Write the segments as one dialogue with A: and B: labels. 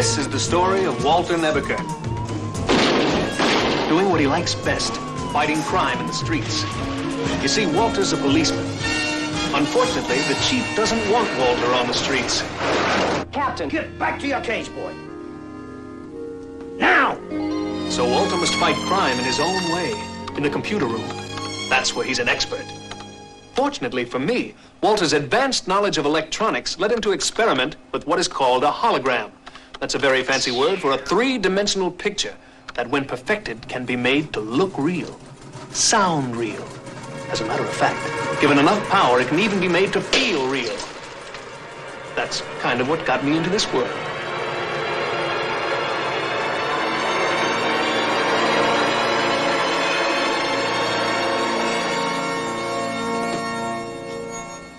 A: This is the story of Walter Nebuchadnezzar. Doing what he likes best, fighting crime in the streets. You see, Walter's a policeman. Unfortunately, the chief doesn't want Walter on the streets.
B: Captain, get back to your cage, boy. Now!
A: So Walter must fight crime in his own way, in the computer room. That's where he's an expert. Fortunately for me, Walter's advanced knowledge of electronics led him to experiment with what is called a hologram. That's a very fancy word for a three-dimensional picture that, when perfected, can be made to look real, sound real. As a matter of fact, given enough power, it can even be made to feel real. That's kind of what got me into this world.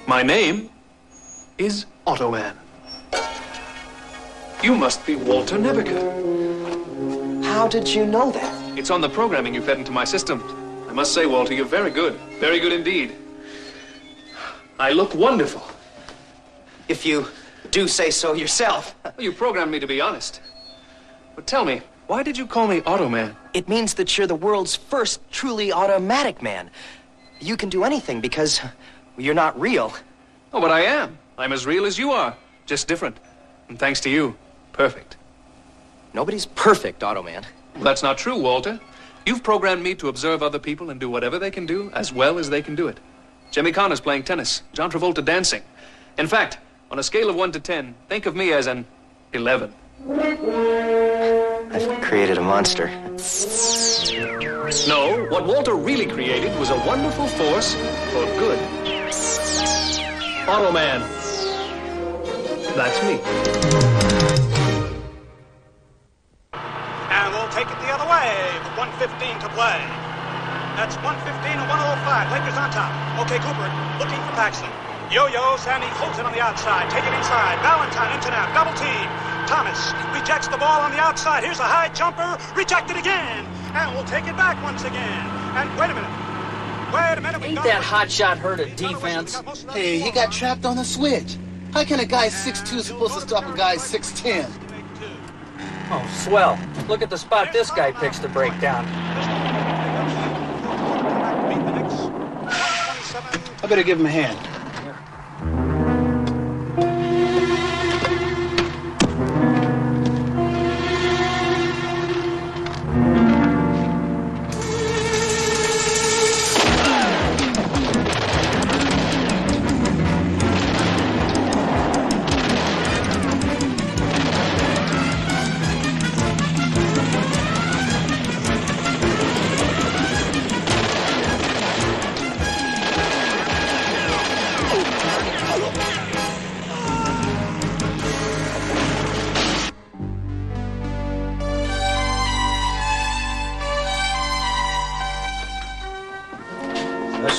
A: My name is Automan. You must be Walter Nebuchadnezzar.
B: How did you know that?
A: It's on the programming you fed into my system. I must say, Walter, you're very good. Very good indeed. I look wonderful.
B: If you do say so yourself.
A: Well, you programmed me to be honest. But tell me, why did you call me Automan?
B: It means that you're the world's first truly automatic man. You can do anything because you're not real.
A: Oh, but I am. I'm as real as you are, just different. And thanks to you, perfect.
B: Nobody's perfect, Automan.
A: Well, that's not true, Walter. You've programmed me to observe other people and do whatever they can do as well as they can do it. Jimmy Connor's playing tennis, John Travolta dancing. In fact, on a scale of 1 to 10, think of me as an 11.
B: I've created a monster.
A: No, what Walter really created was a wonderful force for good. Automan. That's me.
C: And we'll take it the other way with 1:15 to play. That's 1:15 and 1:05. Lakers on top. Okay, Cooper looking for Paxson. Yo-Yo, Sandy holds it on the outside. Take it inside. Valentine into now. Double team. Thomas rejects the ball on the outside. Here's a high jumper. Rejected again. And we'll take it back once again. And wait a minute.
D: Ain't that hot shot hurt a defense?
E: Hey, he got trapped on the switch. How can a guy 6'2" supposed to stop a guy 6'10"?
D: Oh, swell. Look at the spot this guy picks to break down.
E: I better give him a hand.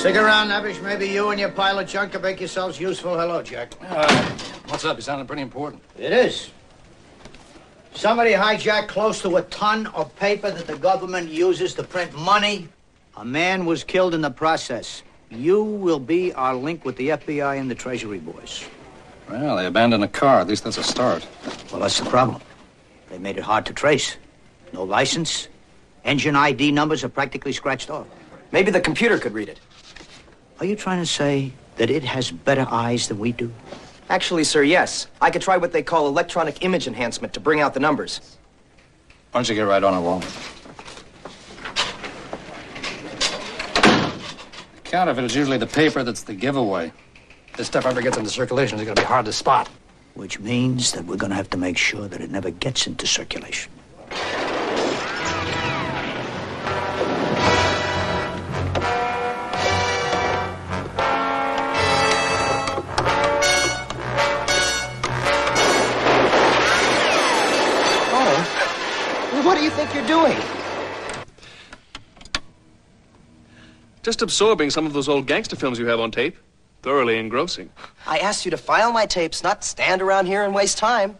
F: Stick around, Navish. Maybe you and your pile of junk can make yourselves useful. Hello, Jack.
G: What's up? You sounded pretty important.
F: It is. Somebody hijacked close to a ton of paper that the government uses to print money. A man was killed in the process. You will be our link with the FBI and the Treasury boys.
G: Well, they abandoned a car. At least that's a start.
F: Well, that's the problem. They made it hard to trace. No license. Engine ID numbers are practically scratched off.
B: Maybe the computer could read it.
F: Are you trying to say that it has better eyes than we do?
B: Actually, sir, yes. I could try what they call electronic image enhancement to bring out the numbers.
G: Why don't you get right on it, Walt? Counterfeit is usually the paper that's the giveaway. If this stuff ever gets into circulation, it's going to be hard to spot.
F: Which means that we're going to have to make sure that it never gets into circulation.
B: What do you think you're doing?
A: Just absorbing some of those old gangster films you have on tape. Thoroughly engrossing.
B: I asked you to file my tapes, not stand around here and waste time.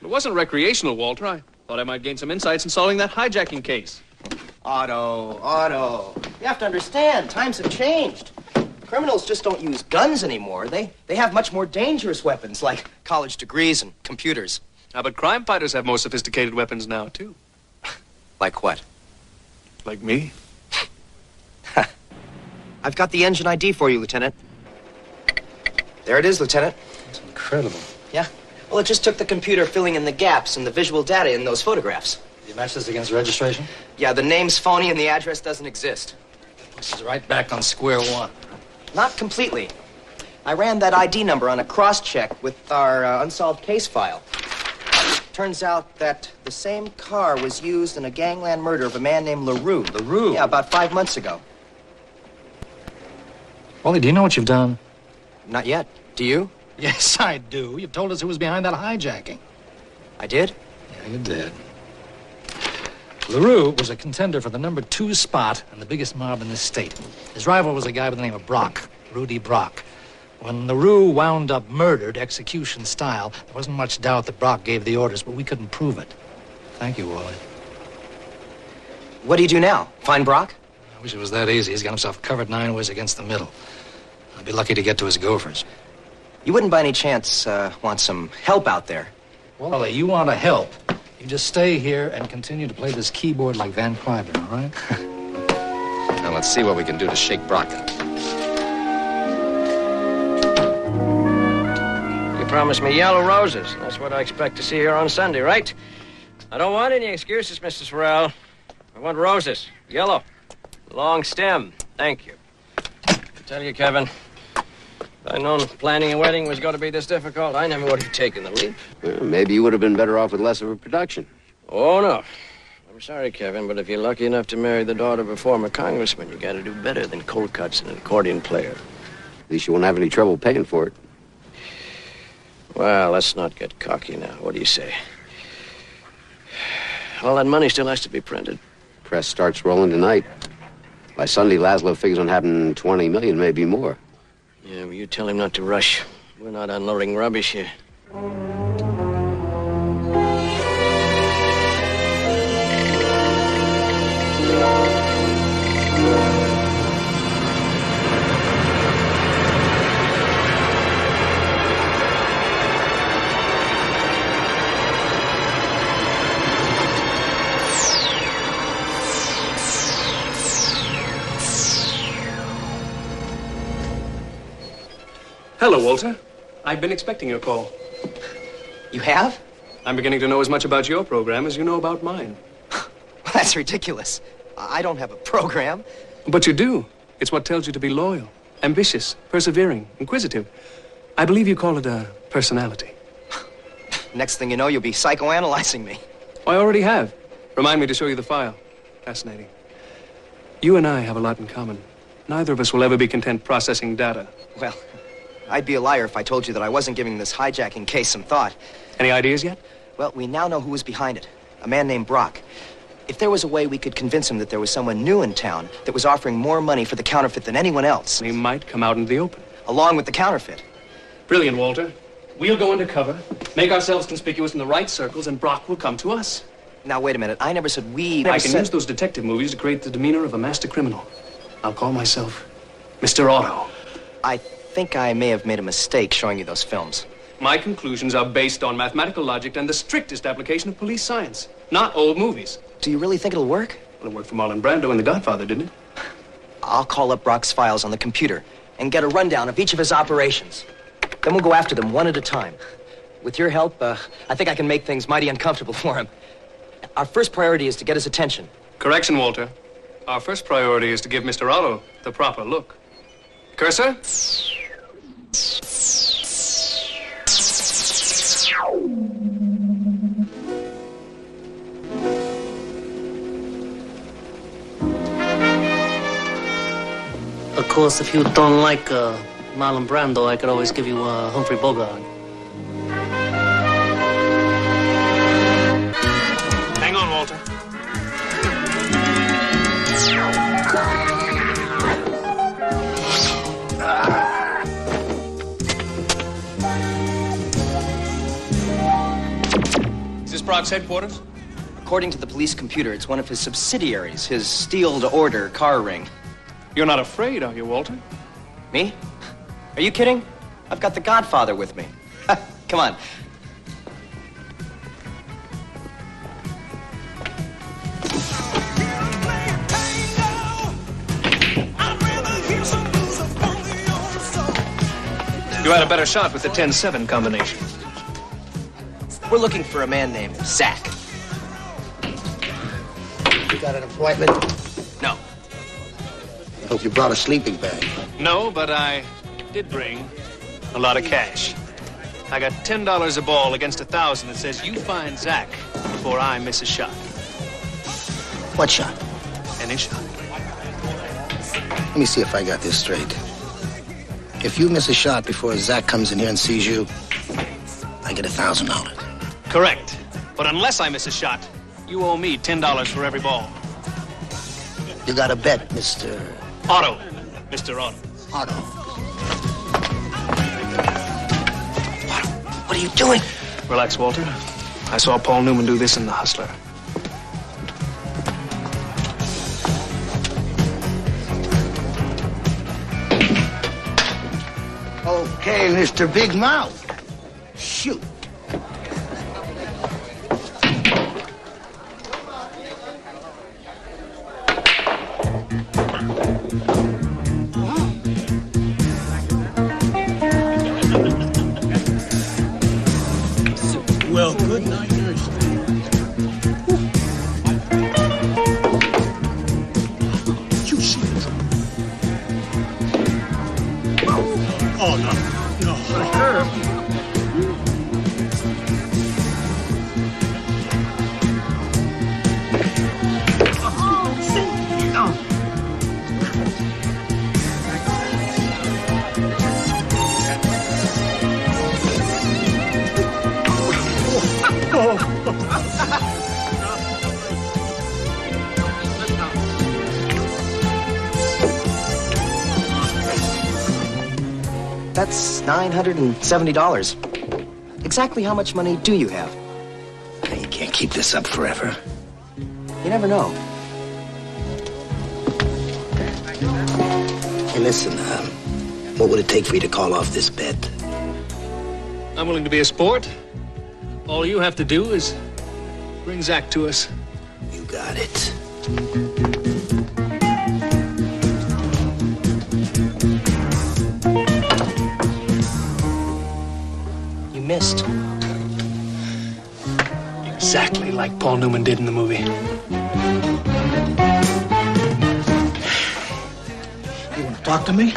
A: It wasn't recreational, Walter. I thought I might gain some insights in solving that hijacking case.
B: Otto. You have to understand, times have changed. Criminals just don't use guns anymore. They have much more dangerous weapons, like college degrees and computers.
A: Now, but crime fighters have more sophisticated weapons now, too.
B: Like what?
A: Like me.
B: I've got the engine ID for you, Lieutenant. There it is, Lieutenant.
G: It's incredible.
B: Yeah. Well, it just took the computer filling in the gaps in the visual data in those photographs.
G: You match this against registration?
B: Yeah, the name's phony and the address doesn't exist.
G: This is right back on square one.
B: Not completely. I ran that ID number on a cross-check with our unsolved case file. Turns out that the same car was used in a gangland murder of a man named LaRue.
G: LaRue?
B: Yeah, about 5 months ago.
G: Wally, do you know what you've done?
B: Not yet. Do you?
G: Yes, I do. You've told us who was behind that hijacking.
B: I did?
G: Yeah, you did. LaRue was a contender for the #2 spot in the biggest mob in this state. His rival was a guy by the name of Brock, Rudy Brock. When LaRue wound up murdered, execution style, there wasn't much doubt that Brock gave the orders, but we couldn't prove it. Thank you, Wally.
B: What do you do now? Find Brock?
G: I wish it was that easy. He's got himself covered 9 ways against the middle. I'd be lucky to get to his gophers.
B: You wouldn't by any chance want some help out there?
G: Wally, you want to help. You just stay here and continue to play this keyboard like Van Cliburn, all right? Now let's see what we can do to shake Brock up.
D: You promised me yellow roses. That's what I expect to see here on Sunday, right? I don't want any excuses, Mr. Sorrell. I want roses. Yellow. Long stem. Thank you. I tell you, Kevin, if I'd known planning a wedding was going to be this difficult, I never would have taken the leap.
H: Well, maybe you would have been better off with less of a production.
D: Oh, no. I'm sorry, Kevin, but if you're lucky enough to marry the daughter of a former congressman, you got to do better than cold cuts and an accordion player.
H: At least you won't have any trouble paying for it.
D: Well, let's not get cocky now. What do you say? All that money still has to be printed.
H: Press starts rolling tonight. By Sunday, Laszlo figures on having 20 million, maybe more.
D: Yeah, well, you tell him not to rush. We're not unloading rubbish here.
A: Hello, Walter. I've been expecting your call.
B: You have?
A: I'm beginning to know as much about your program as you know about mine.
B: That's ridiculous. I don't have a program.
A: But you do. It's what tells you to be loyal, ambitious, persevering, inquisitive. I believe you call it a personality.
B: Next thing you know, you'll be psychoanalyzing me.
A: I already have. Remind me to show you the file. Fascinating. You and I have a lot in common. Neither of us will ever be content processing data.
B: Well, I'd be a liar if I told you that I wasn't giving this hijacking case some thought.
A: Any ideas yet?
B: Well, we now know who was behind it. A man named Brock. If there was a way we could convince him that there was someone new in town that was offering more money for the counterfeit than anyone else.
A: He might come out into the open.
B: Along with the counterfeit.
A: Brilliant, Walter. We'll go undercover, make ourselves conspicuous in the right circles, and Brock will come to us.
B: Now, wait a minute. I never said we...
A: I can use those detective movies to create the demeanor of a master criminal. I'll call myself Mr. Otto.
B: I think I may have made a mistake showing you those films.
A: My conclusions are based on mathematical logic and the strictest application of police science, not old movies.
B: Do you really think it'll work?
A: Well, it worked for Marlon Brando in The Godfather, didn't it?
B: I'll call up Brock's files on the computer and get a rundown of each of his operations. Then we'll go after them one at a time. With your help, I think I can make things mighty uncomfortable for him. Our first priority is to get his attention.
A: Correction, Walter. Our first priority is to give Mr. Otto the proper look. Cursor?
I: Of course, if you don't like Marlon Brando, I could always give you Humphrey Bogart.
A: Hang on, Walter. Is this Brock's headquarters?
B: According to the police computer, it's one of his subsidiaries, his steel-to-order car ring.
A: You're not afraid, are you, Walter?
B: Me? Are you kidding? I've got the Godfather with me. Come on.
A: You had a better shot with the 10-7 combination.
B: We're looking for a man named Zach.
F: You got an appointment?
A: No.
F: Hope you brought a sleeping bag.
A: No, but I did bring a lot of cash. I got $10 a ball against 1,000 that says you find Zach before I miss a shot.
F: What shot?
A: Any shot.
F: Let me see if I got this straight. If you miss a shot before Zach comes in here and sees you, I get $1,000.
A: Correct. But unless I miss a shot, you owe me $10 for every ball.
F: You got a bet, Mr.
A: Otto. Mr. Otto.
F: Otto.
B: What are you doing?
A: Relax, Walter. I saw Paul Newman do this in The Hustler.
F: Okay, Mr. Big Mouth. Shoot.
E: Well, good night, nurse. You see it? Oh, no.
B: That's $970. Exactly how much money do you have?
F: You can't keep this up forever.
B: You never know.
F: Hey, listen, what would it take for you to call off this bet?
A: I'm willing to be a sport. All you have to do is bring Zach to us.
F: You got it.
B: You missed.
A: Exactly like Paul Newman did in the movie.
F: You want to talk to me?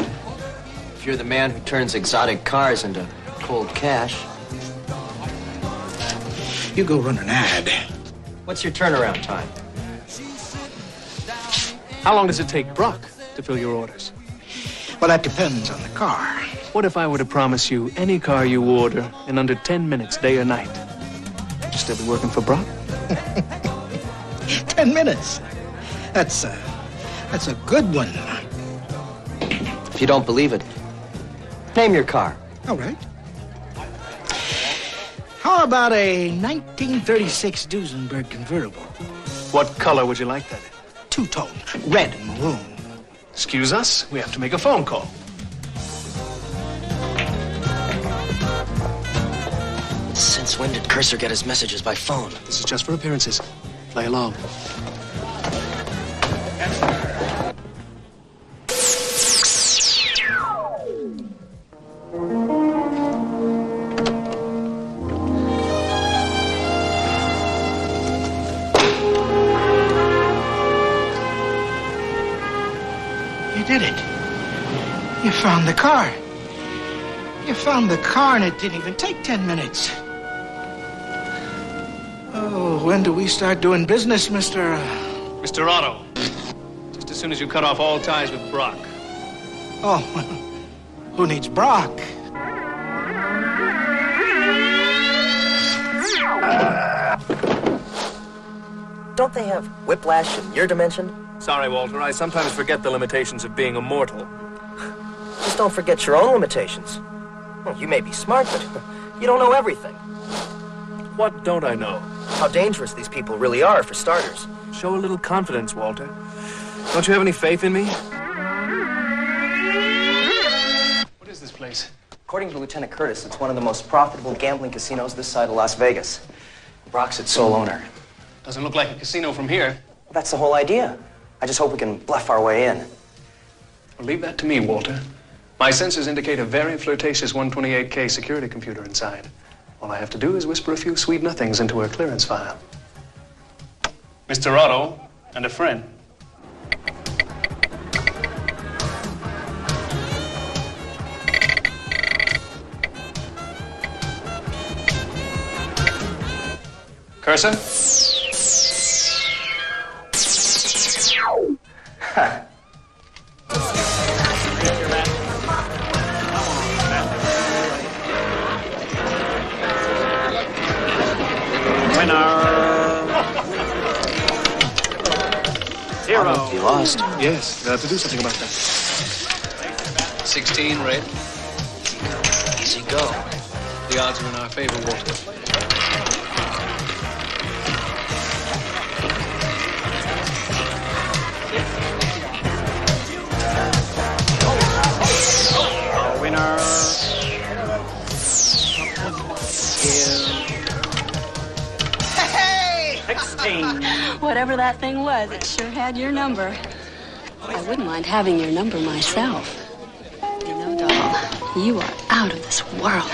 B: If you're the man who turns exotic cars into cold cash.
F: You go run an ad.
B: What's your turnaround time?
A: How long does it take Brock to fill your orders?
F: Well, that depends on the car.
A: What if I were to promise you any car you order in under 10 minutes, day or night? You still be working for Brock?
F: 10 minutes. That's a good one.
B: If you don't believe it, name your car.
F: All right. How about a 1936 Duesenberg convertible?
A: What color would you like that in?
F: Two-tone, red and maroon.
A: Excuse us, we have to make a phone call.
B: Since when did Cursor get his messages by phone?
A: This is just for appearances. Play along.
F: You did it. You found the car. You found the car, and it didn't even take 10 minutes. Oh, when do we start doing business, Mr.
A: Mr. Otto, just as soon as you cut off all ties with Brock.
F: Oh, who needs Brock?
B: Don't they have whiplash in your dimension?
A: Sorry, Walter, I sometimes forget the limitations of being immortal.
B: Just don't forget your own limitations. Well, you may be smart, but you don't know everything.
A: What don't I know?
B: How dangerous these people really are, for starters.
A: Show a little confidence, Walter. Don't you have any faith in me? What is this place?
B: According to Lieutenant Curtis, it's one of the most profitable gambling casinos this side of Las Vegas. Brock's its sole owner.
A: Doesn't look like a casino from here.
B: That's the whole idea. I just hope we can bluff our way in.
A: Well, leave that to me, Walter. My sensors indicate a very flirtatious 128K security computer inside. All I have to do is whisper a few sweet nothings into her clearance file. Mr. Otto and a friend. Cursor?
B: Zero. You lost.
A: Yes, we'll have to do something about that. 16, red.
B: Easy go.
A: The odds are in our favor, Walter.
C: Our winner is 16.
J: Whatever that thing was, it sure had your number. I wouldn't mind having your number myself. You know, doll, you are out of this world.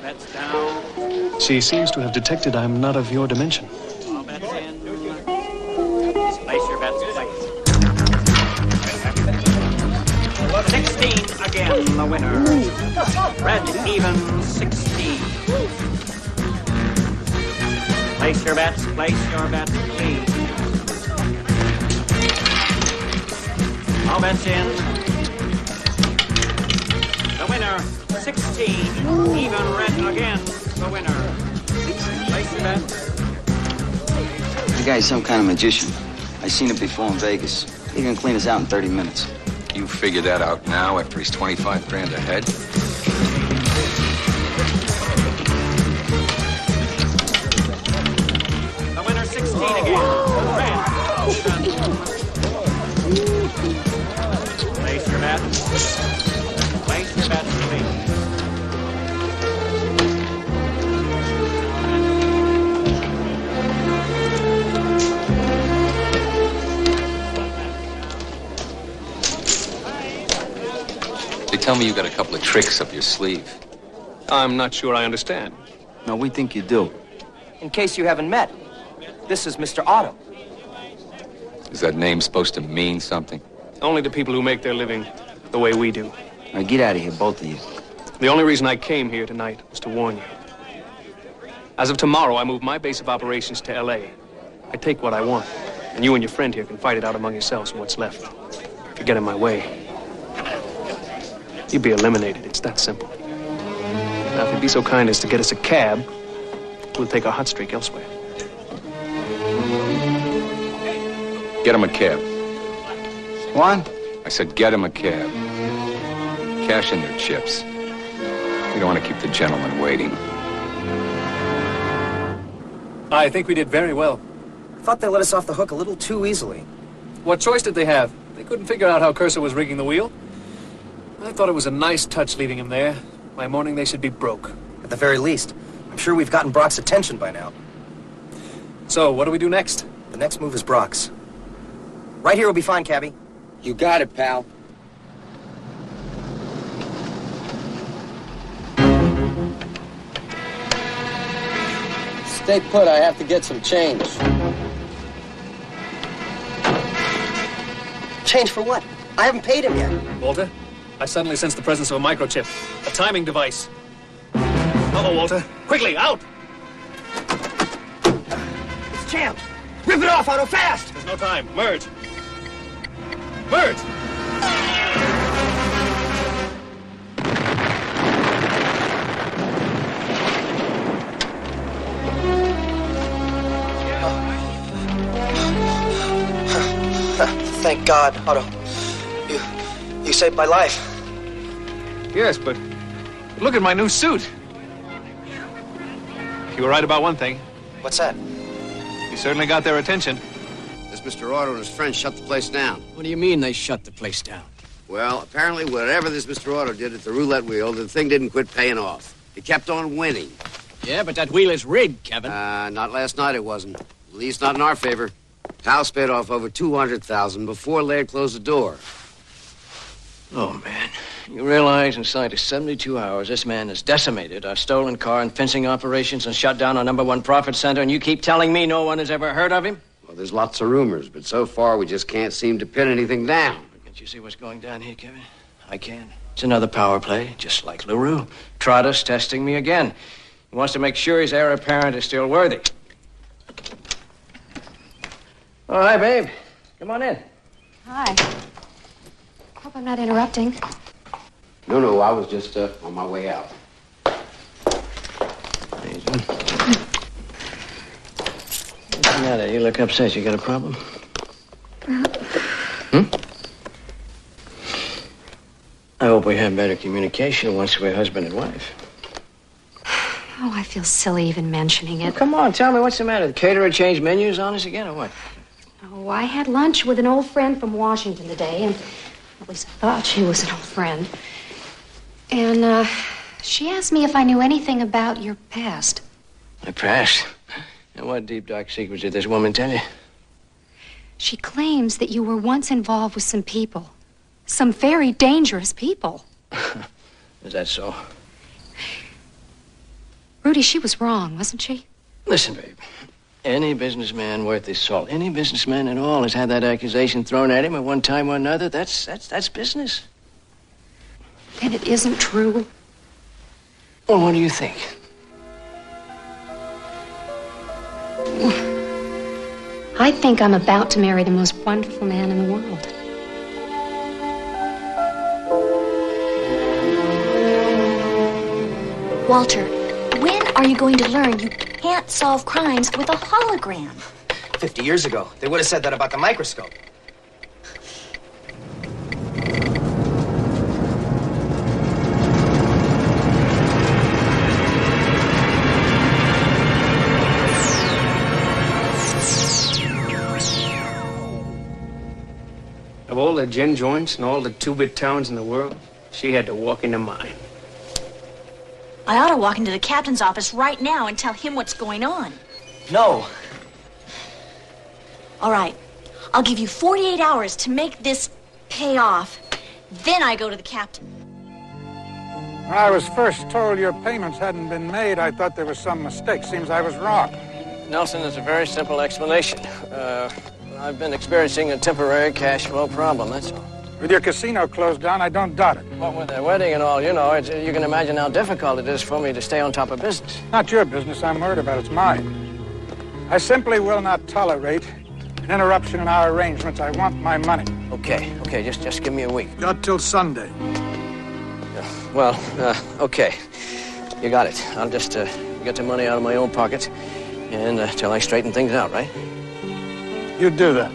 C: That's down.
A: She seems to have detected I'm not of your dimension.
C: All bets in. Place your bets, please. 16 again, the winner. Red even 16. Place your bets, please. All bets in. The winner, 16. Even red again, the winner. Place your bets.
K: The guy's some kind of magician. I seen it before in Vegas. He can clean us out in 30 minutes.
L: You figure that out now after he's 25 grand ahead?
C: The winner, 16 again. Red. Place your bets. Place your bets, please.
L: They tell me you got a couple of tricks up your sleeve.
A: I'm not sure I understand.
K: No, we think you do.
B: In case you haven't met, this is Mr. Otto.
L: Is that name supposed to mean something?
A: Only to people who make their living the way we do.
K: Now get out of here, both of you.
A: The only reason I came here tonight was to warn you. As of tomorrow, I move my base of operations to L.A. I take what I want, and you and your friend here can fight it out among yourselves for what's left. If you get in my way, you'd be eliminated. It's that simple. Now, if you'd be so kind as to get us a cab, we'll take a hot streak elsewhere.
L: Get him a cab.
K: What?
L: I said get him a cab. Cash in your chips. We don't want to keep the gentleman waiting.
A: I think we did very well.
B: I thought they let us off the hook a little too easily.
A: What choice did they have? They couldn't figure out how Cursor was rigging the wheel. I thought it was a nice touch leaving him there. By morning, they should be broke.
B: At the very least. I'm sure we've gotten Brock's attention by now.
A: So, what do we do next?
B: The next move is Brock's. Right here will be fine, Cabby.
K: You got it, pal. Stay put, I have to get some change.
B: Change for what? I haven't paid him yet.
A: Walter, I suddenly sense the presence of a microchip. A timing device. Uh-oh, Walter. Quickly, out!
B: It's jammed. Rip it off, Otto, fast!
A: There's no time. Merge. Merge!
B: Thank God, Otto. You saved my life.
A: Yes, but look at my new suit. You were right about one thing.
B: What's that?
A: You certainly got their attention.
H: This Mr. Otto and his friends shut the place down.
I: What do you mean they shut the place down?
H: Well, apparently whatever this Mr. Otto did at the roulette wheel, the thing didn't quit paying off. It kept on winning.
I: Yeah, but that wheel is rigged, Kevin.
H: Not last night it wasn't. At least not in our favor. Hal sped off over $200,000 before Laird closed the door.
I: Oh, man.
D: You realize inside of 72 hours, this man has decimated our stolen car and fencing operations and shut down our #1 profit center, and you keep telling me no one has ever heard of him?
H: Well, there's lots of rumors, but so far we just can't seem to pin anything down.
D: Can't you see what's going down here, Kevin? I can. It's another power play, just like LaRue. Trotta's testing me again. He wants to make sure his heir apparent is still worthy. Oh, hi, babe. Come on in.
M: Hi. Hope I'm not interrupting.
H: No, I was just on my way out.
D: What's the matter? You look upset. You got a problem? I hope we have better communication once we're husband and wife.
M: Oh, I feel silly even mentioning it.
D: Come on, tell me what's the matter. The caterer changed menus on us again, or what?
M: Oh, I had lunch with an old friend from Washington today, and at least I thought she was an old friend. And, she asked me if I knew anything about your past.
D: My past? And what deep, dark secrets did this woman tell you?
M: She claims that you were once involved with some people. Some very dangerous people.
D: Is that so?
M: Rudy, she was wrong, wasn't she?
D: Listen, babe. Any businessman worth his salt, any businessman at all has had that accusation thrown at him at one time or another. That's business.
M: And it isn't true?
D: Well, what do you think?
M: I think I'm about to marry the most wonderful man in the world.
N: Walter, when are you going to learn you can't solve crimes with a hologram?
B: 50 years ago, they would have said that about the microscope.
A: Of all the gin joints and all the two-bit towns in the world, she had to walk into mine.
N: I ought to walk into the captain's office right now and tell him what's going on.
B: No.
N: All right. I'll give you 48 hours to make this pay off. Then I go to the captain.
O: When I was first told your payments hadn't been made, I thought there was some mistake. Seems I was wrong.
D: Nelson, there's a very simple explanation. I've been experiencing a temporary cash flow problem, that's all.
O: With your casino closed down, I don't doubt it.
D: What with their wedding and all, you know, you can imagine how difficult it is for me to stay on top of business.
O: Not your business I'm worried about, it's mine. I simply will not tolerate an interruption in our arrangements. I want my money.
D: Okay, just give me a week.
O: Got till Sunday.
D: Well, okay. You got it. I'll just get the money out of my own pocket and till I straighten things out, right?
O: You do that.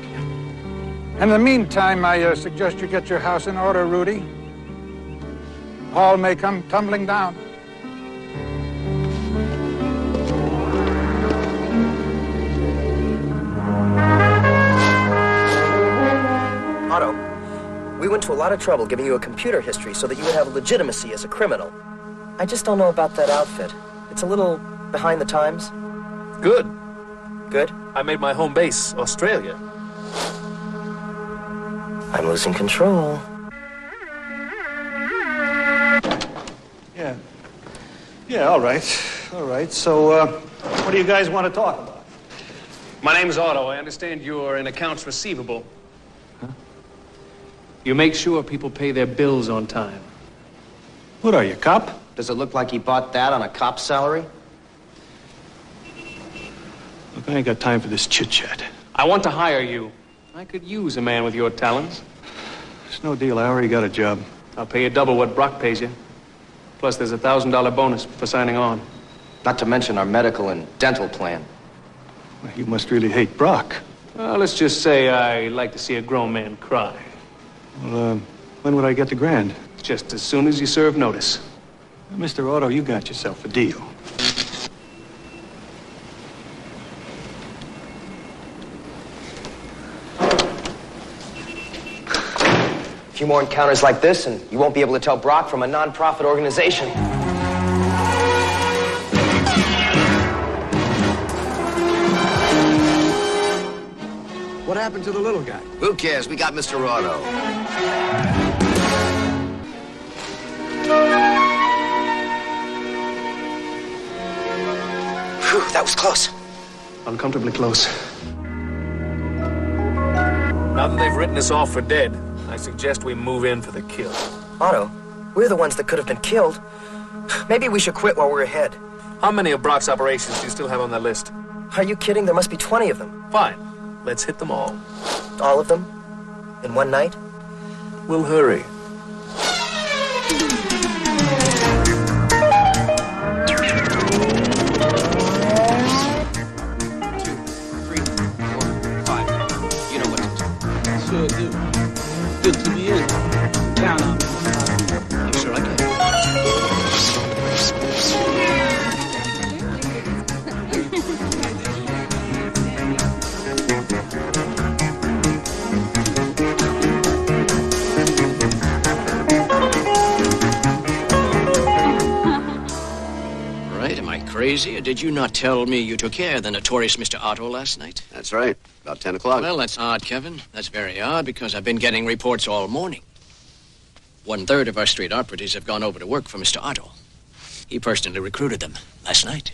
O: In the meantime, I suggest you get your house in order, Rudy. All may come tumbling down.
B: Otto, we went to a lot of trouble giving you a computer history so that you would have legitimacy as a criminal. I just don't know about that outfit. It's a little behind the times.
A: Good.
B: Good?
A: I made my home base, Australia.
B: I'm losing control.
C: Yeah, all right. So, what do you guys want to talk about?
A: My name's Otto. I understand you're in accounts receivable. Huh? You make sure people pay their bills on time.
C: What are you, cop?
B: Does it look like he bought that on a cop's salary?
C: Look, I ain't got time for this chit-chat.
A: I want to hire you. I could use a man with your talents.
C: It's no deal. I already got a job.
A: I'll pay you double what Brock pays you. Plus, there's a $1,000 bonus for signing on.
B: Not to mention our medical and dental plan.
C: Well, you must really hate Brock.
A: Well, let's just say I like to see a grown man cry.
C: Well, when would I get the grand?
A: Just as soon as you serve notice.
C: Mr. Otto, you got yourself a deal.
B: A few more encounters like this, and you won't be able to tell Brock from a non-profit organization.
P: What happened to the little guy?
H: Who cares? We got Mr. Otto.
B: was close.
A: Uncomfortably close.
Q: Now that they've written us off for dead, I suggest we move in for the kill.
B: Otto, we're the ones that could have been killed. Maybe we should quit while we're ahead.
Q: How many of Brock's operations do you still have on that list?
B: Are you kidding? There must be 20 of them.
Q: Fine. Let's hit them all.
B: All of them? In one night?
Q: We'll hurry.
E: Sure do. Good to be in. Count on me.
D: I'm sure I can. Right, am I crazy, or did you not tell me you took care of the notorious Mr. Otto last night?
H: That's right. About 10 o'clock.
D: Well, that's odd, Kevin. That's very odd, because I've been getting reports all morning. 1/3 of our street operatives have gone over to work for Mr. Otto. He personally recruited them last night.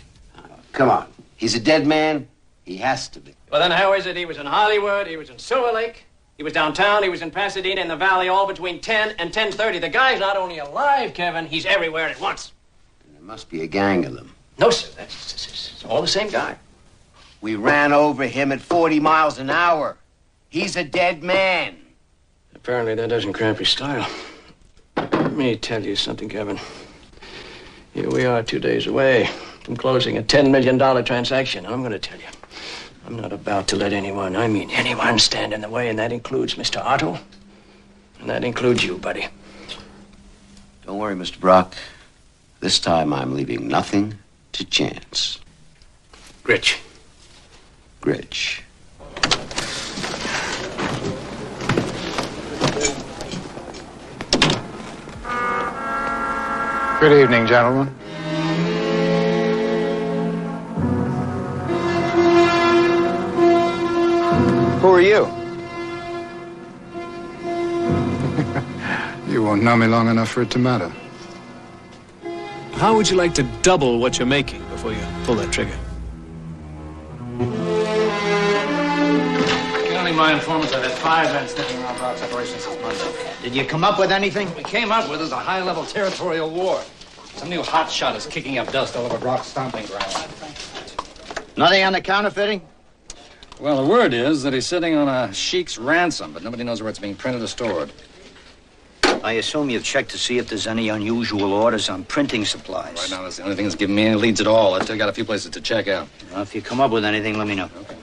H: Come on. He's a dead man. He has to be.
D: Well, then how is it he was in Hollywood, he was in Silver Lake, he was downtown, he was in Pasadena, in the Valley, all between 10 and 10:30. The guy's not only alive, Kevin, he's everywhere at once.
H: There must be a gang of them.
D: No, sir, it's all the same guy.
H: We ran over him at 40 miles an hour. He's a dead man.
D: Apparently that doesn't cramp your style. Let me tell you something, Kevin. Here we are 2 days away from closing a $10 million transaction. I'm going to tell you, I'm not about to let anyone, I mean anyone, stand in the way, and that includes Mr. Otto, and that includes you, buddy.
H: Don't worry, Mr. Brock. This time I'm leaving nothing to chance.
D: Gritch.
H: Gritch.
O: Good evening, gentlemen. Who are you? You won't know me long enough for it to matter.
A: How would you like to double what you're making before you pull that trigger?
G: Counting my informants, I've had 5 men sniffing around Brock's operations since Monday.
F: Did you come up with anything?
G: What we came up with is a high-level territorial war. Some new hotshot is kicking up dust all over Brock's stomping ground.
F: Nothing on the counterfeiting?
G: Well, the word is that he's sitting on a sheik's ransom, but nobody knows where it's being printed or stored.
F: I assume you've checked to see if there's any unusual orders on printing supplies.
G: Right now, that's the only thing that's giving me any leads at all. I've still got a few places to check out.
F: Well, if you come up with anything, let me know.
G: Okay.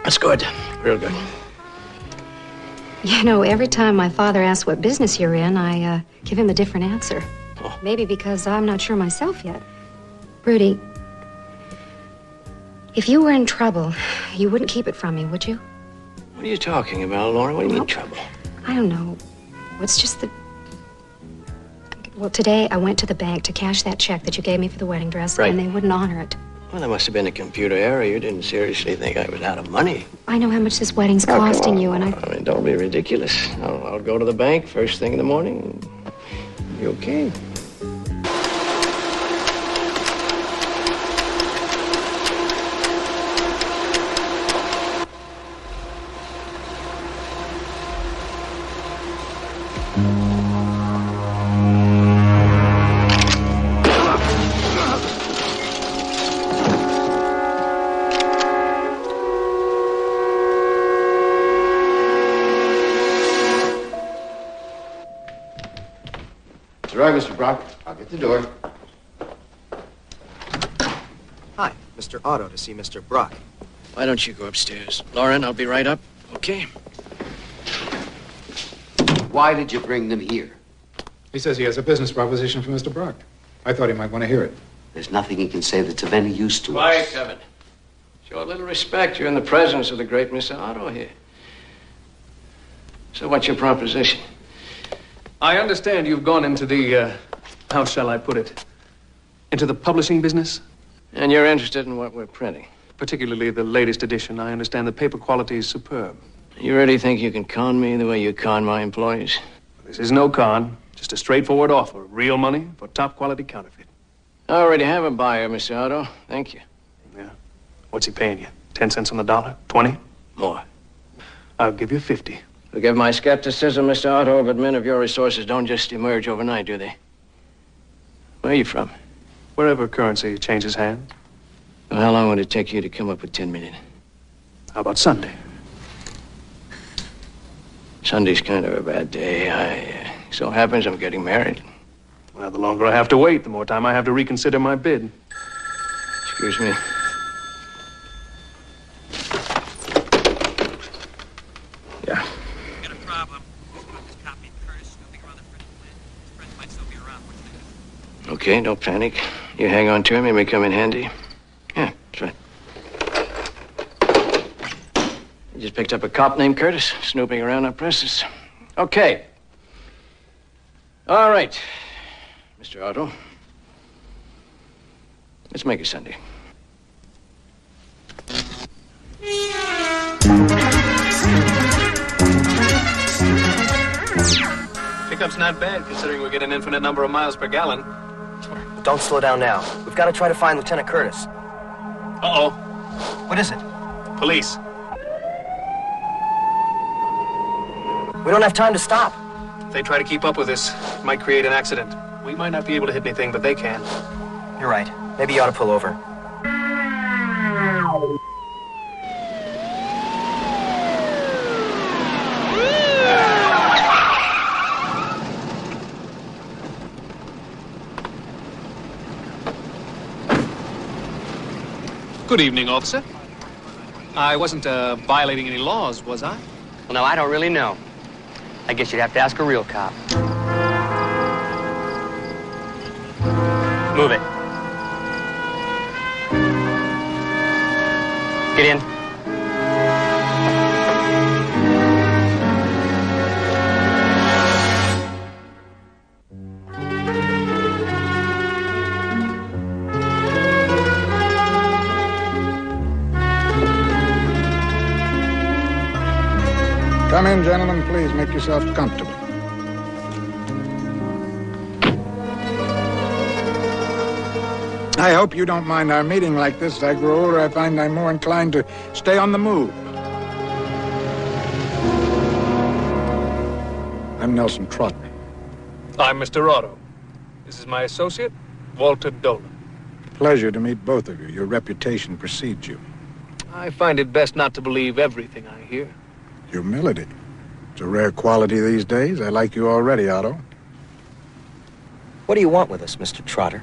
D: That's good. Real good.
M: You know, every time my father asks what business you're in, I give him a different answer.
D: Oh.
M: Maybe because I'm not sure myself yet. Rudy, if you were in trouble, you wouldn't keep it from me, would you?
D: What are you talking about, Laura? What do you mean trouble?
M: I don't know. It's just that... Well, today I went to the bank to cash that check that you gave me for the wedding dress,
D: Right.
M: and they wouldn't honor it.
D: Well, there must have been a computer error. You didn't seriously think I was out of money.
M: I know how much this wedding's
D: Oh, come
M: costing
D: on.
M: you, and
D: I mean, don't be ridiculous. I'll go to the bank first thing in the morning. You okay?
H: That's right, Mr. Brock. I'll get the door.
B: Hi, Mr. Otto to see Mr. Brock.
D: Why don't you go upstairs? Lauren, I'll be right up. Okay?
H: Why did you bring them here?
O: He says he has a business proposition for Mr. Brock. I thought he might want to hear it.
H: There's nothing he can say that's of any use to
D: Quiet,
H: us.
D: Kevin. Show a little respect. You're in the presence of the great Mr. Otto here. So what's your proposition?
A: I understand you've gone into the, how shall I put it? Into the publishing business?
D: And you're interested in what we're printing?
A: Particularly the latest edition. I understand the paper quality is superb.
D: You really think you can con me the way you con my employees?
A: This is no con, just Just a straightforward offer of real money for top quality counterfeit.
D: I already have a buyer, Mr. Otto. Thank you.
A: Yeah. What's he paying you? 10 cents on the dollar? 20?
D: More.
A: I'll give you 50.
D: Forgive my skepticism, Mr. Otto, but men of your resources don't just emerge overnight, do they? Where are you from?
A: Wherever currency changes hands.
D: Well, how long would it take you to come up with 10 million?
A: How about Sunday?
D: Sunday's kind of a bad day. So happens I'm getting married.
A: Well, the longer I have to wait, the more time I have to reconsider my bid.
D: Excuse me. Yeah.
C: Got a problem. This copy Curtis snooping around the French plant. His friends might still be around. What do you think?
D: Okay, don't panic. You hang on to him, he may come in handy. Yeah, that's right. I just picked up a cop named Curtis, snooping around our premises. Okay. All right, Mr. Otto. Let's make it Sunday.
A: Pickup's not bad, considering we get an infinite number of miles per gallon.
B: Don't slow down now. We've got to try to find Lieutenant Curtis.
A: Uh-oh.
B: What is it?
A: Police.
B: We don't have time to stop.
A: If they try to keep up with us, it might create an accident. We might not be able to hit anything, but they can.
B: You're right. Maybe you ought to pull over.
A: Good evening, officer. I wasn't violating any laws, was I?
B: Well, no, I don't really know. I guess you'd have to ask a real cop. Move it. Get in.
O: Come in, gentlemen. Please make yourself comfortable. I hope you don't mind our meeting like this. As I grow older, I find I'm more inclined to stay on the move. I'm Nelson Trotter.
A: I'm Mr. Otto. This is my associate, Walter Dolan.
O: Pleasure to meet both of you. Your reputation precedes you.
A: I find it best not to believe everything I hear.
O: Humility. It's a rare quality these days. I like you already, Otto.
B: What do you want with us, Mr. Trotter?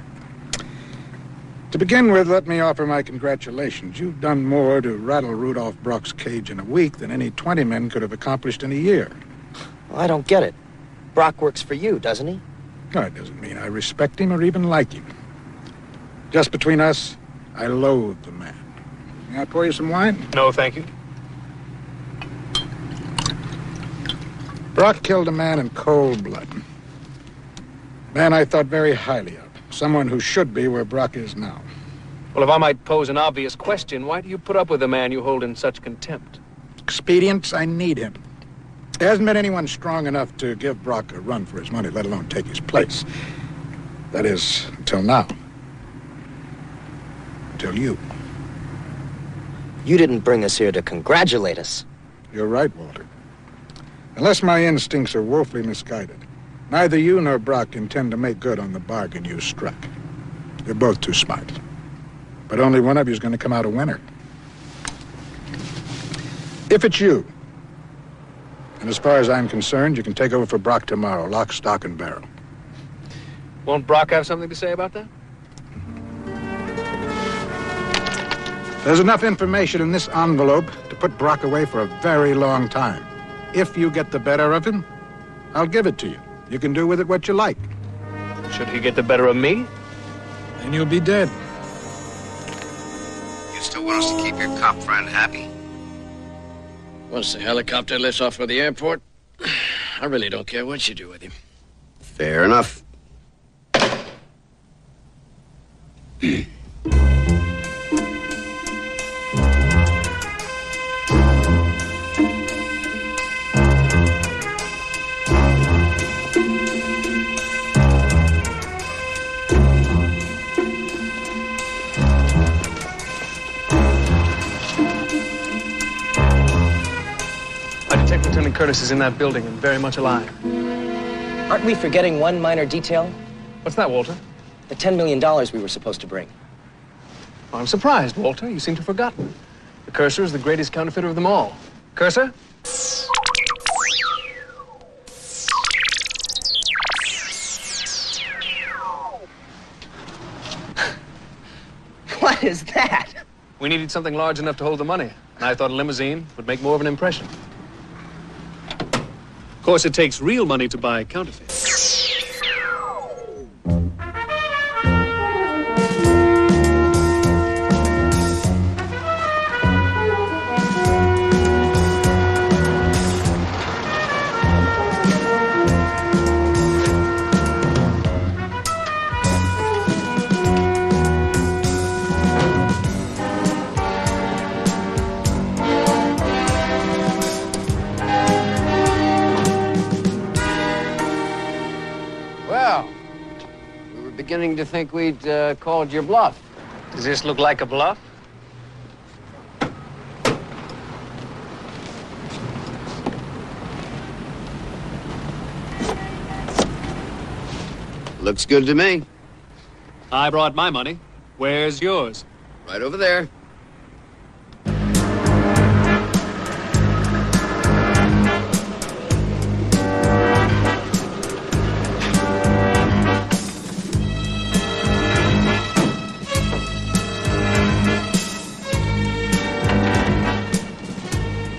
O: To begin with, let me offer my congratulations. You've done more to rattle Rudolph Brock's cage in a week than any 20 men could have accomplished in a year.
B: Well, I don't get it. Brock works for you, doesn't he?
O: No, it doesn't mean I respect him or even like him. Just between us, I loathe the man. May I pour you some wine?
A: No, thank you.
O: Brock killed a man in cold blood. Man I thought very highly of. Someone who should be where Brock is now.
A: Well, if I might pose an obvious question, why do you put up with a man you hold in such contempt?
O: Expedience, I need him. There hasn't been anyone strong enough to give Brock a run for his money, let alone take his place. That is, until now. Until you.
B: You didn't bring us here to congratulate us.
O: You're right, Walter. Unless my instincts are woefully misguided, neither you nor Brock intend to make good on the bargain you struck. You're both too smart. But only one of you is going to come out a winner. If it's you, and as far as I'm concerned, you can take over for Brock tomorrow, lock, stock, and barrel.
A: Won't Brock have something to say about that?
O: There's enough information in this envelope to put Brock away for a very long time. If you get the better of him, I'll give it to you. You can do with it what you like.
A: Should he get the better of me?
O: And you'll be dead.
H: You still want us to keep your cop friend happy?
D: Once the helicopter lifts off for the airport, I really don't care what you do with him.
H: Fair enough.
A: Detective Lieutenant Curtis is in that building and very much alive.
B: Aren't we forgetting one minor detail?
A: What's that, Walter?
B: The $10 million we were supposed to bring.
A: Well, I'm surprised, Walter. You seem to have forgotten. The Cursor is the greatest counterfeiter of them all. Cursor?
B: What is that?
A: We needed something large enough to hold the money, and I thought a limousine would make more of an impression. Of course, it takes real money to buy counterfeit.
D: Beginning to think we'd called your bluff.
A: Does this look like a bluff?
H: Looks good to me.
A: I brought my money. Where's yours?
H: Right over there.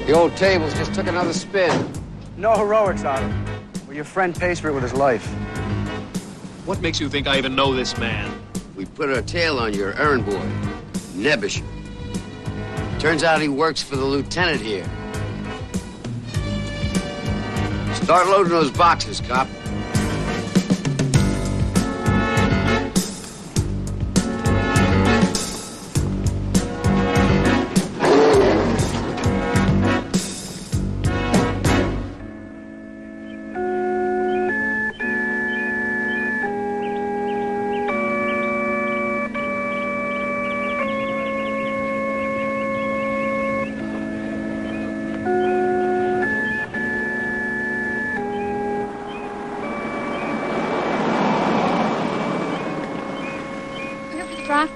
K: The old tables just took another spin.
R: No heroics, Otto. Well, your friend pays for it with his life.
A: What makes you think I even know this man?
H: We put our tail on your errand boy, Nebish. Turns out he works for the lieutenant here. Start loading those boxes, cop.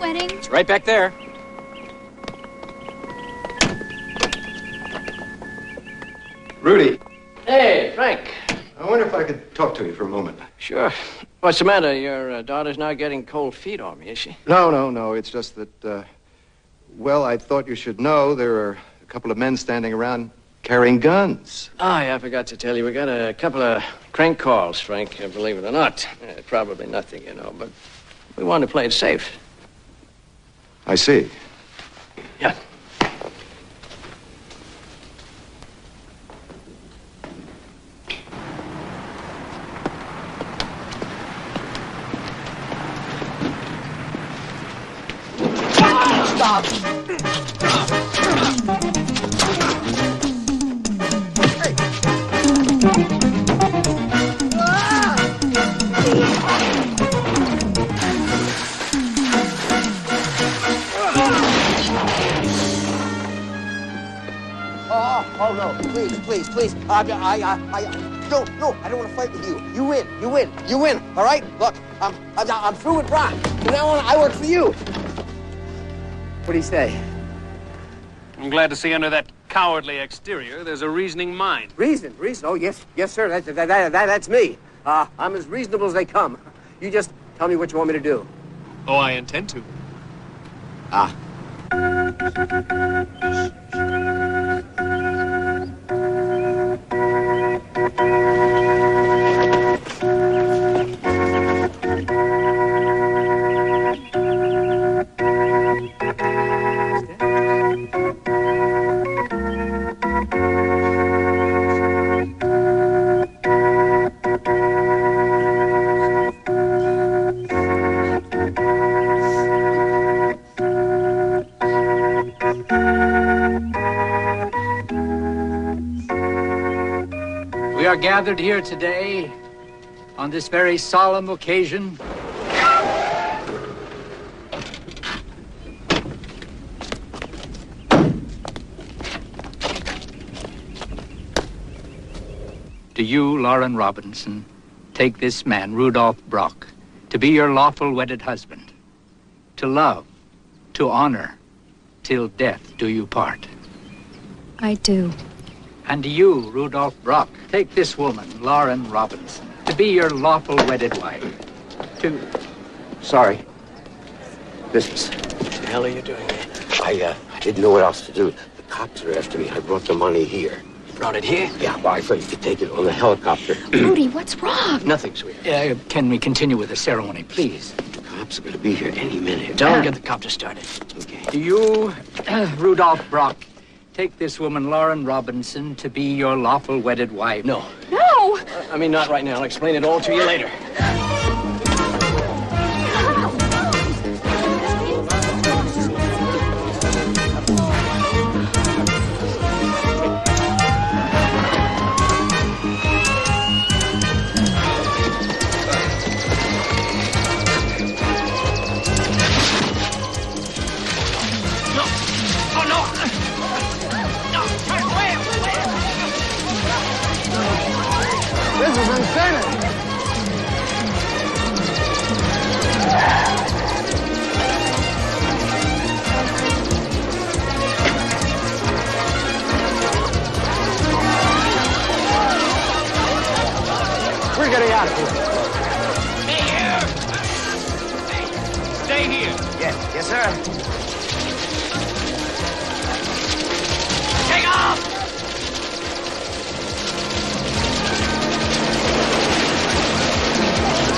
J: Wedding?
D: It's right back there.
S: Rudy.
D: Hey, Frank.
S: I wonder if I could talk to you for a moment.
D: Sure. What's the matter? Your daughter's now getting cold feet on me, is she?
S: No. It's just that, well, I thought you should know there are a couple of men standing around carrying guns.
D: Oh, yeah, I forgot to tell you. We got a couple of crank calls, Frank, believe it or not. Probably nothing, you know, but we wanted to play it safe.
S: I see.
D: Yeah.
B: Stop!
K: Oh, no, please. No, I don't want to fight with you. You win, all right? Look, I'm through with Brock. From now on, I work for you. What do you say?
A: I'm glad to see under that cowardly exterior there's a reasoning mind.
K: Reason? Oh, yes, sir, that's me. I'm as reasonable as they come. You just tell me what you want me to do.
A: Oh, I intend to.
K: Ah.
F: We are gathered here today on this very solemn occasion
T: Do you, Lauren Robinson, take this man, Rudolph Brock, to be your lawful wedded husband, to love, to honor, till death do you part?
M: I do.
T: And do you, Rudolph Brock, take this woman, Lauren Robinson, to be your lawful wedded wife, to...
H: Sorry. Business.
D: What the hell are you doing here?
H: I didn't know what else to do. The cops are after me. I brought the money here.
D: You brought it here?
H: Yeah, well, I thought you could take it on the helicopter.
M: Rudy, what's wrong?
D: Nothing, sweet.
T: Can we continue with the ceremony, please?
H: The cops are going to be here any minute.
D: Don't get the copter started.
H: Okay.
T: Do you, Rudolph Brock, take this woman, Lauren Robinson, to be your lawful wedded wife?
D: No.
M: No!
D: I mean, not right now. I'll explain it all to you later.
E: This is insanity.
R: We're getting out of here.
D: Stay here! Stay here!
B: Yes, sir.
D: Take off!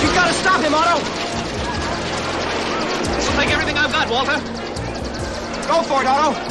B: You gotta stop him, Otto!
A: This'll take everything I've got, Walter.
B: Go for it, Otto!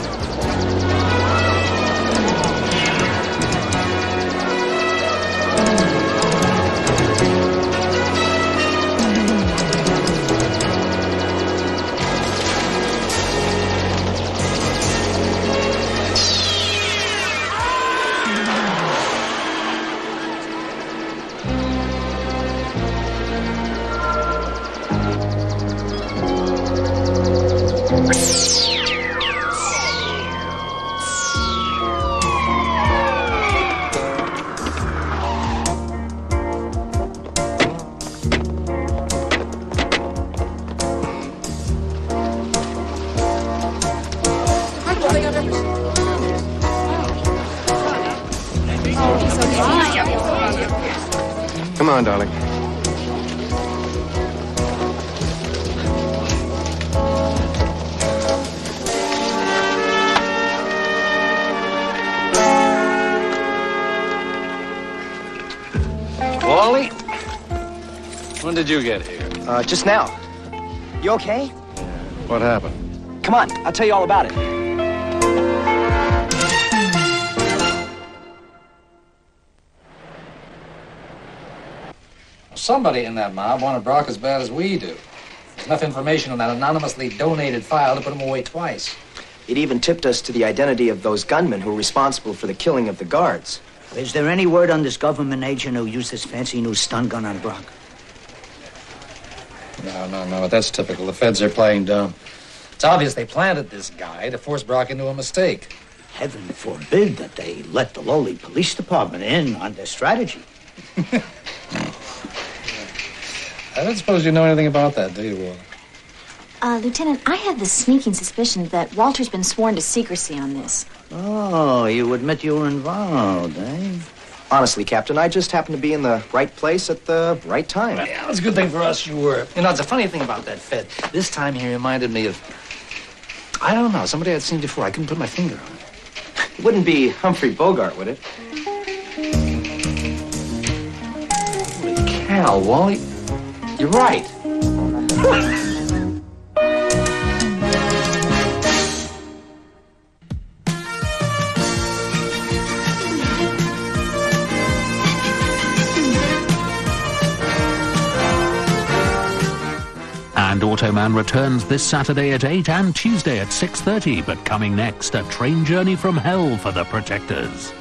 S: Come on, darling.
Q: Wally? When did you get here?
B: Just now. You okay?
S: What happened?
B: Come on, I'll tell you all about it.
G: Somebody in that mob wanted Brock as bad as we do. There's enough information on that anonymously donated file to put him away twice.
B: It even tipped us to the identity of those gunmen who were responsible for the killing of the guards.
F: Is there any word on this government agent who used this fancy new stun gun on Brock?
G: No. That's typical. The feds are playing dumb. It's obvious they planted this guy to force Brock into a mistake.
F: Heaven forbid that they let the lowly police department in on their strategy.
G: I don't suppose you know anything about that, do you, Walter?
N: Lieutenant, I have the sneaking suspicion that Walter's been sworn to secrecy on this.
F: Oh, you admit you were involved, eh?
B: Honestly, Captain, I just happened to be in the right place at the right time.
G: Yeah, it's a good thing for us you were. You know, it's a funny thing about that Fed. This time he reminded me of, I don't know, somebody I'd seen before. I couldn't put my finger on it.
B: It wouldn't be Humphrey Bogart, would it?
G: Holy cow, Wally. You're right.
U: And Automan returns this Saturday at 8 and Tuesday at 6:30. But coming next, a train journey from hell for the Protectors.